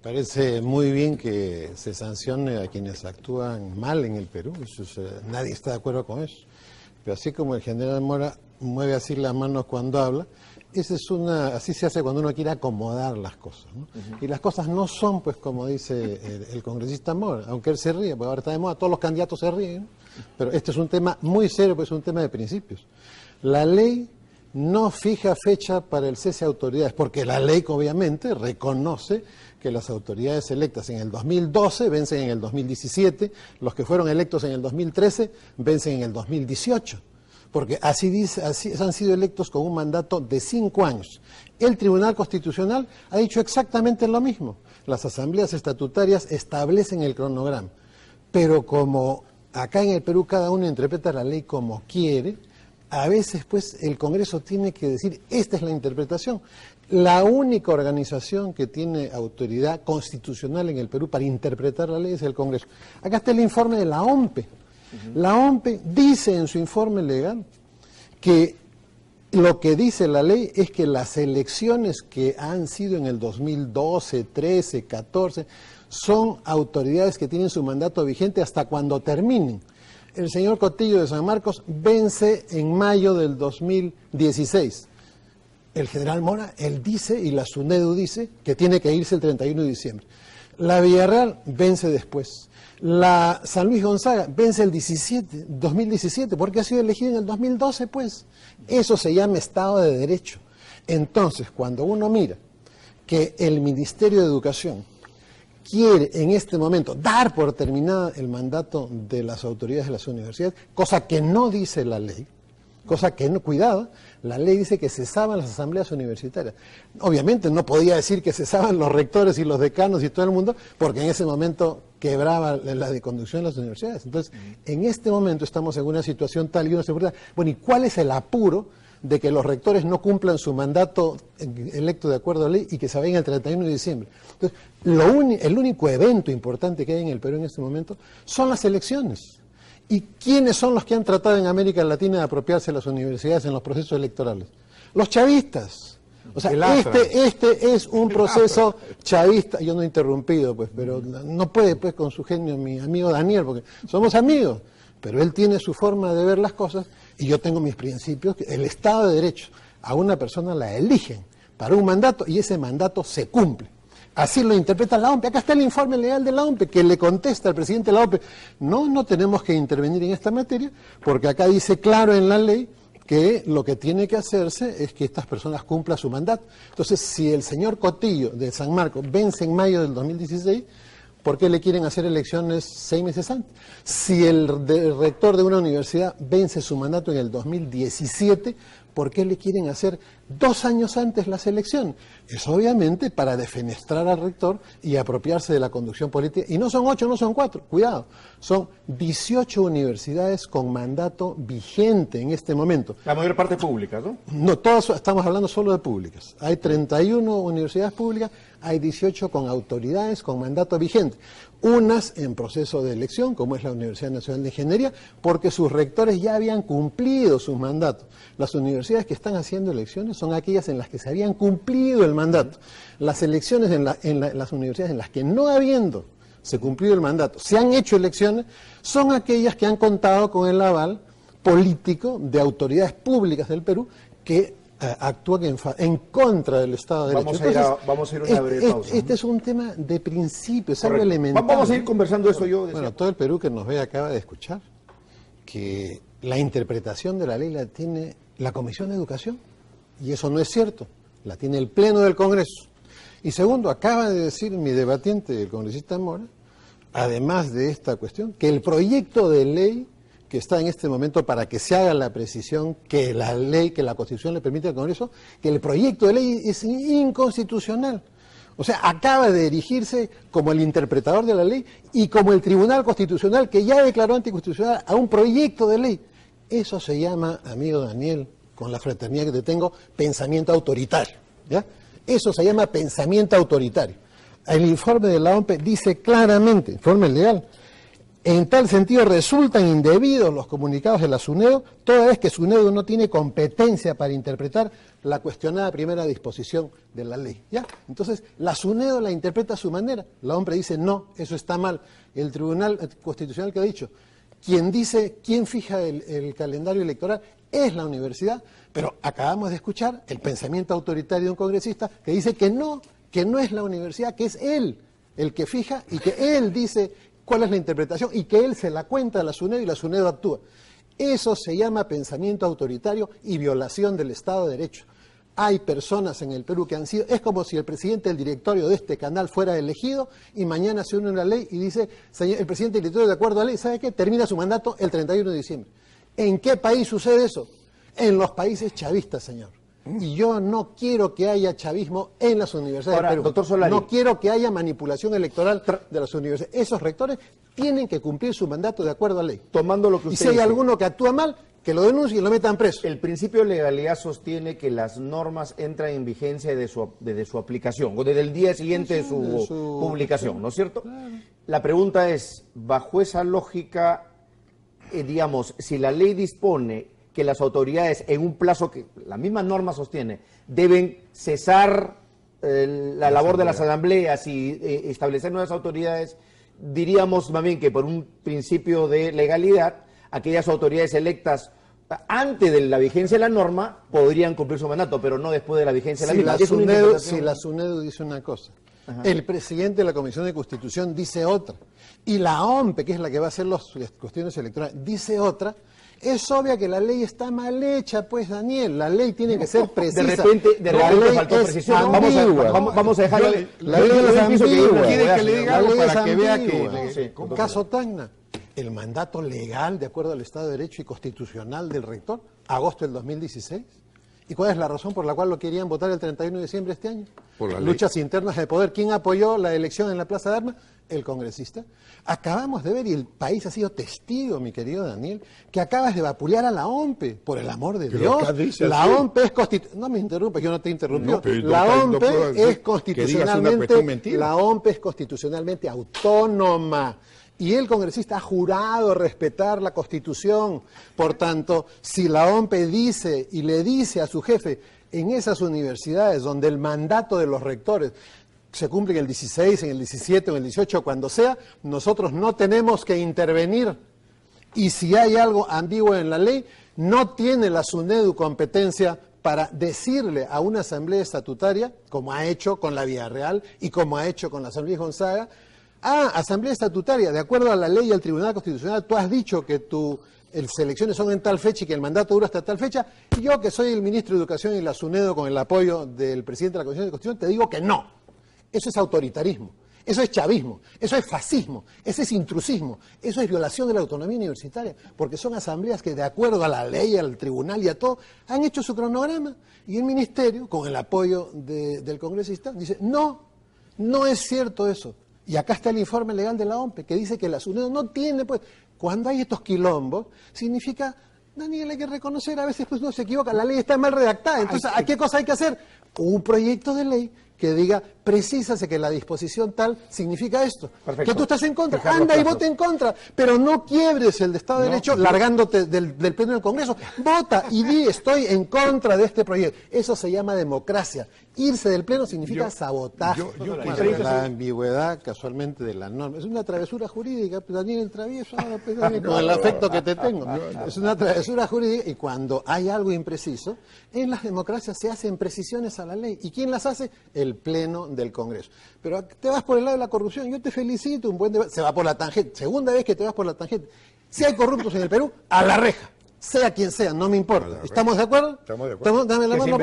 Parece muy bien que se sancione a quienes actúan mal en el Perú. Nadie está de acuerdo con eso. Pero así como el general Mora mueve así las manos cuando habla, así se hace cuando uno quiere acomodar las cosas, ¿no? Y las cosas no son, pues, como dice el congresista Mora, aunque él se ríe, porque ahora está de moda, todos los candidatos se ríen, ¿no? Pero este es un tema muy serio, pues es un tema de principios. La ley no fija fecha para el cese de autoridades, porque la ley obviamente reconoce que las autoridades electas en el 2012 vencen en el 2017, los que fueron electos en el 2013 vencen en el 2018, porque así han sido electos con un mandato de 5 años. El Tribunal Constitucional ha dicho exactamente lo mismo. Las asambleas estatutarias establecen el cronograma, pero como acá en el Perú cada uno interpreta la ley como quiere, a veces pues el Congreso tiene que decir, esta es la interpretación. La única organización que tiene autoridad constitucional en el Perú para interpretar la ley es el Congreso. Acá está el informe de la OMPE. La OMPE dice en su informe legal que lo que dice la ley es que las elecciones que han sido en el 2012, 13, 14, son autoridades que tienen su mandato vigente hasta cuando terminen. El señor Cotillo de San Marcos vence en mayo del 2016. El general Mora, él dice, y la SUNEDU dice, que tiene que irse el 31 de diciembre. La Villarreal vence después. La San Luis Gonzaga vence el 2017, porque ha sido elegido en el 2012, pues. Eso se llama Estado de Derecho. Entonces, cuando uno mira que el Ministerio de Educación quiere en este momento dar por terminada el mandato de las autoridades de las universidades, cosa que no dice la ley, cosa que no, cuidado, la ley dice que cesaban las asambleas universitarias. Obviamente no podía decir que cesaban los rectores y los decanos y todo el mundo, porque en ese momento quebraba la de conducción de las universidades. Entonces, en este momento estamos en una situación tal y uno se pregunta, bueno, ¿y cuál es el apuro de que los rectores no cumplan su mandato electo de acuerdo a ley y que se vayan el 31 de diciembre? Entonces, el único evento importante que hay en el Perú en este momento son las elecciones. ¿Y quiénes son los que han tratado en América Latina de apropiarse de las universidades en los procesos electorales? Los chavistas. O sea, este es un proceso chavista. Yo no he interrumpido, pues, pero no puede, pues, con su genio mi amigo Daniel, porque somos amigos, pero él tiene su forma de ver las cosas y yo tengo mis principios. El Estado de Derecho, a una persona la eligen para un mandato y ese mandato se cumple. Así lo interpreta la OMPE. Acá está el informe legal de la OMPE que le contesta al presidente de la OMPE. No tenemos que intervenir en esta materia porque acá dice claro en la ley que lo que tiene que hacerse es que estas personas cumplan su mandato. Entonces, si el señor Cotillo de San Marcos vence en mayo del 2016, ¿por qué le quieren hacer elecciones 6 meses antes? Si el rector de una universidad vence su mandato en el 2017, ¿por qué le quieren hacer 2 años antes las elecciones? Es obviamente para defenestrar al rector y apropiarse de la conducción política. Y no son 8, no son 4, cuidado. Son 18 universidades con mandato vigente en este momento. La mayor parte públicas, ¿no? No, todos estamos hablando solo de públicas. Hay 31 universidades públicas, hay 18 con autoridades con mandato vigente. Unas en proceso de elección, como es la Universidad Nacional de Ingeniería, porque sus rectores ya habían cumplido sus mandatos. Las universidades que están haciendo elecciones son aquellas en las que se habían cumplido el mandato. Las elecciones en las universidades en las que no habiendo se cumplido el mandato, se han hecho elecciones, son aquellas que han contado con el aval político de autoridades públicas del Perú que actúan en contra del Estado de Derecho. Vamos a ir a una breve pausa. Este es un tema de principio, es algo elemental. Vamos a ir conversando eso yo. Bueno, todo el Perú que nos ve acaba de escuchar que la interpretación de la ley la tiene la Comisión de Educación, y eso no es cierto, la tiene el Pleno del Congreso. Y segundo, acaba de decir mi debatiente, el congresista Mora, además de esta cuestión, que el proyecto de ley que está en este momento para que se haga la precisión que la ley, que la Constitución le permite al Congreso, que el proyecto de ley es inconstitucional. O sea, acaba de erigirse como el interpretador de la ley y como el Tribunal Constitucional que ya declaró anticonstitucional a un proyecto de ley. Eso se llama, amigo Daniel, con la fraternidad que te tengo, pensamiento autoritario, ¿ya? Eso se llama pensamiento autoritario. El informe de la OMPE dice claramente, informe legal, En tal sentido, resultan indebidos los comunicados de la SUNEDU, toda vez que SUNEDU no tiene competencia para interpretar la cuestionada primera disposición de la ley. ¿Ya? Entonces, la SUNEDU la interpreta a su manera. La OMPRE dice, no, eso está mal. El Tribunal Constitucional que ha dicho, quién fija el calendario electoral es la universidad, pero acabamos de escuchar el pensamiento autoritario de un congresista que dice que no es la universidad, que es él el que fija y que él dice cuál es la interpretación y que él se la cuenta a la SUNEDU y la SUNEDU actúa. Eso se llama pensamiento autoritario y violación del Estado de Derecho. Hay personas en el Perú que han sido, es como si el presidente del directorio de este canal fuera elegido y mañana se une una ley y dice, señor, el presidente del directorio de acuerdo a la ley, ¿sabe qué? Termina su mandato el 31 de diciembre. ¿En qué país sucede eso? En los países chavistas, señor. Y yo no quiero que haya chavismo en las universidades Ahora, del Perú. doctor Solari, no quiero que haya manipulación electoral de las universidades. Esos rectores tienen que cumplir su mandato de acuerdo a ley. tomando lo que Y usted si hay dice, alguno que actúa mal, que lo denuncie y lo metan preso. el principio de legalidad sostiene que las normas entran en vigencia desde su aplicación, o desde el día siguiente de su publicación, ¿no es cierto? Claro. La pregunta es, bajo esa lógica, digamos, si la ley dispone que las autoridades, en un plazo que la misma norma sostiene, deben cesar la labor de las asambleas y establecer nuevas autoridades, diríamos más bien que por un principio de legalidad, aquellas autoridades electas antes de la vigencia de la norma podrían cumplir su mandato, pero no después de la vigencia de la misma. Si la SUNEDU dice una cosa, el presidente de la Comisión de Constitución dice otra, y la OMPE, que es la que va a hacer las cuestiones electorales, dice otra, es obvia que la ley está mal hecha, pues, Daniel. La ley tiene que ser precisa. De repente faltó precisión. Vamos a dejarlo. La ley es ambigua. Quiere que le diga algo para que vea que... Caso Tacna. El mandato legal, de acuerdo al Estado de Derecho y constitucional del rector, agosto del 2016. ¿Y cuál es la razón por la cual lo querían votar el 31 de diciembre de este año? Por la Luchas internas de poder. ¿Quién apoyó la elección en la Plaza de Armas? El congresista. Acabamos de ver, y el país ha sido testigo, mi querido Daniel, que acabas de vapulear a la OMPE, por el amor de Dios. La OMPE es constitucional. No me interrumpas, yo no te interrumpió. No, pero la no OMPE puedo es constitucionalmente autónoma. Y el congresista ha jurado respetar la Constitución. Por tanto, si la OMPE dice y le dice a su jefe, en esas universidades donde el mandato de los rectores se cumple en el 16, en el 17 o en el 18, cuando sea, nosotros no tenemos que intervenir. Y si hay algo ambiguo en la ley, no tiene la SUNEDU competencia para decirle a una asamblea estatutaria, como ha hecho con la Villarreal y como ha hecho con la Asamblea Gonzaga, asamblea estatutaria, de acuerdo a la ley y al Tribunal Constitucional, tú has dicho que las elecciones son en tal fecha y que el mandato dura hasta tal fecha, y yo, que soy el ministro de Educación y la SUNEDU con el apoyo del presidente de la Comisión de Constitución, te digo que no. Eso es autoritarismo, eso es chavismo, eso es fascismo, eso es intrusismo, eso es violación de la autonomía universitaria, porque son asambleas que, de acuerdo a la ley, al tribunal y a todo, han hecho su cronograma, y el ministerio, con el apoyo del congresista, dice, no es cierto eso. Y acá está el informe legal de la OMPE, que dice que la SUNEDU no tiene, pues, cuando hay estos quilombos, significa, Daniel, hay que reconocer, a veces pues no se equivoca, la ley está mal redactada, entonces, ¿a qué cosa hay que hacer? Un proyecto de ley que diga, precísase que la disposición tal significa esto. Perfecto. Que tú estás en contra, anda y vota en contra, pero no quiebres el Estado de Derecho largándote del Pleno del Congreso. Vota y di, estoy en contra de este proyecto. Eso se llama democracia. Irse del Pleno significa sabotaje. La ambigüedad, casualmente, de la norma. Es una travesura jurídica, Daniel el travieso, ahora, pues, Daniel, con el afecto que te tengo. Es una travesura jurídica, y cuando hay algo impreciso, en las democracias se hacen precisiones a la ley. ¿Y quién las hace? El Pleno del Congreso. Pero te vas por el lado de la corrupción, yo te felicito, un buen debate, se va por la tangente, segunda vez que te vas por la tangente. Si hay corruptos en el Perú, a la reja, sea quien sea, no me importa. ¿Estamos de acuerdo? Estamos de acuerdo. Dame la mano,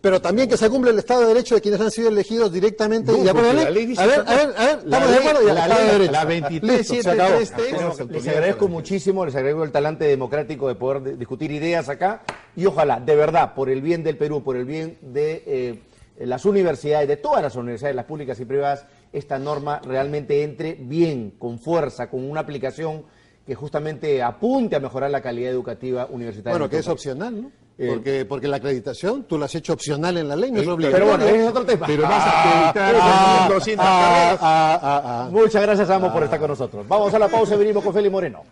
pero también que se cumpla el Estado de Derecho de quienes han sido elegidos directamente. Y de acuerdo a la ley. A ver, ¿estamos de acuerdo? La 23.733. Les agradezco muchísimo, les agradezco el talante democrático de poder discutir ideas acá, y ojalá, de verdad, por el bien del Perú, por el bien de las universidades, de todas las universidades, las públicas y privadas, esta norma realmente entre bien, con fuerza, con una aplicación que justamente apunte a mejorar la calidad educativa universitaria. Bueno, que es opcional, ¿no? Porque la acreditación tú la has hecho opcional en la ley, no es obligatorio. Pero bueno, ese es otro tema. Pero vas a acreditar 200 carreras. Muchas gracias, ambos, por estar con nosotros. Vamos a la pausa y venimos con Félix Moreno.